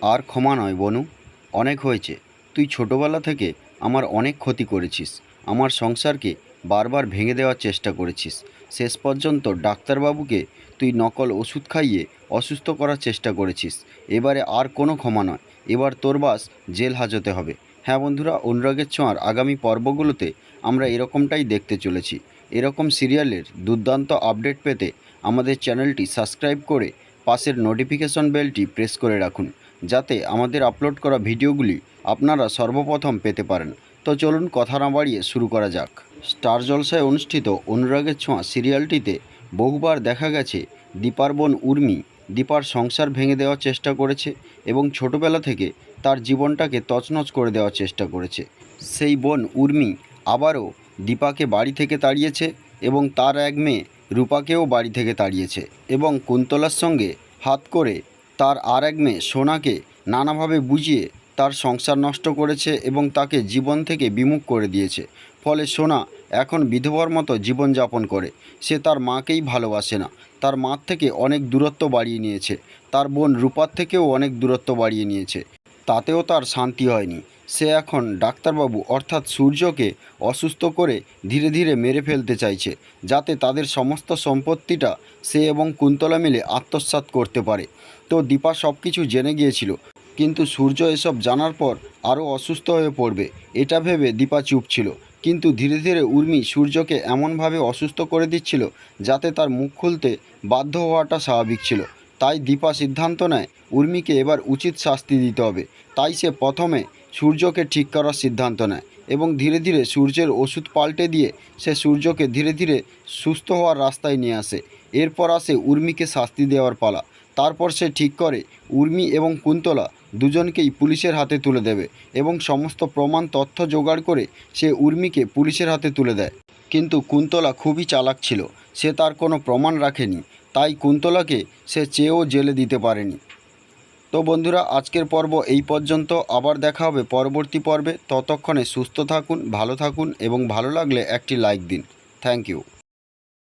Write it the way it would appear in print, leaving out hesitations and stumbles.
আর ক্ষমা নয় বনু, অনেক হয়েছে। তুই ছোটবেলা থেকে আমার অনেক ক্ষতি করেছিস। আমার সংসারকে বারবার ভেঙে দেওয়ার চেষ্টা করেছিস। শেষ পর্যন্ত ডাক্তারবাবুকে তুই নকল ওষুধ খাইয়ে অসুস্থ করার চেষ্টা করেছিস। এবারে আর কোনো ক্ষমা নয়, এবার তোর বাস জেল হাজতে হবে। হ্যাঁ বন্ধুরা, অনুরাগের ছোঁয়ার আগামী পর্বগুলোতে আমরা এরকমটাই দেখতে চলেছি। এরকম সিরিয়ালের দুর্দান্ত আপডেট পেতে আমাদের চ্যানেলটি সাবস্ক্রাইব করে পাশের নোটিফিকেশন বেলটি প্রেস করে রাখুন, যাতে আমাদের আপলোড করা ভিডিওগুলি আপনারা সর্বপ্রথম পেতে পারেন। তো চলুন কথা না বাড়িয়ে শুরু করা যাক। স্টার জলসায় অনুষ্ঠিত অনুরাগের ছোঁয়া সিরিয়ালটিতে বহুবার দেখা গেছে দীপার বোন উর্মি দীপার সংসার ভেঙে দেওয়ার চেষ্টা করেছে এবং ছোটবেলা থেকে তার জীবনটাকে তছনছ করে দেওয়ার চেষ্টা করেছে। সেই বোন উর্মি আবারও দীপাকে বাড়ি থেকে তাড়িয়েছে এবং তার এক মেয়ে রূপাকেও বাড়ি থেকে তাড়িয়েছে এবং কুন্তলার সঙ্গে হাত করে তার আর এক মেয়ে সোনাকে নানাভাবে বুঝিয়ে তার সংসার নষ্ট করেছে এবং তাকে জীবন থেকে বিমুখ করে দিয়েছে। ফলে সোনা এখন বিধবার মতো জীবনযাপন করে। সে তার মাকেই ভালোবাসে না, তার মার থেকে অনেক দূরত্ব বাড়িয়ে নিয়েছে, তার বোন রূপার থেকেও অনেক দূরত্ব বাড়িয়ে নিয়েছে। তাতেও তার শান্তি হয়নি। সে এখন ডাক্তারবাবু অর্থাৎ সূর্যকে অসুস্থ করে ধীরে ধীরে মেরে ফেলতে চাইছে, যাতে তাদের সমস্ত সম্পত্তিটা সে এবং কুন্তলা মিলে আত্মসাৎ করতে পারে। তো দীপা সব কিছু জেনে গিয়েছিল, কিন্তু সূর্য এসব জানার পর আরও অসুস্থ হয়ে পড়বে এটা ভেবে দীপা চুপ ছিল। কিন্তু ধীরে ধীরে উর্মি সূর্যকে এমনভাবে অসুস্থ করে দিচ্ছিল যাতে তার মুখ খুলতে বাধ্য হওয়াটা স্বাভাবিক ছিল। তাই দীপা সিদ্ধান্ত নেয় উর্মিকে এবার উচিত শাস্তি দিতে হবে। তাই সে প্রথমে সূর্যকে ঠিক করার সিদ্ধান্ত নেয় এবং ধীরে ধীরে সূর্যের ওষুধ পাল্টে দিয়ে সে সূর্যকে ধীরে ধীরে সুস্থ হওয়ার রাস্তায় নিয়ে আসে। এরপর আসে উর্মিকে শাস্তি দেওয়ার পালা। তারপর সে ঠিক করে উর্মি এবং কুন্তলা দুজনকেই পুলিশের হাতে তুলে দেবে এবং সমস্ত প্রমাণ তথ্য জোগাড় করে সে উর্মিকে পুলিশের হাতে তুলে দেয়। কিন্তু কুন্তলা খুবই চালাক ছিল, সে তার কোনো প্রমাণ রাখেনি, তাই কুন্তলাকে সে চেয়েও জেলে দিতে পারেনি। তো বন্ধুরা, আজকের পর্ব এই পর্যন্ত। আবার দেখা হবে পরবর্তী পর্বে। ততক্ষণে সুস্থ থাকুন, ভালো থাকুন এবং ভালো লাগলে একটি লাইক দিন। Thank you.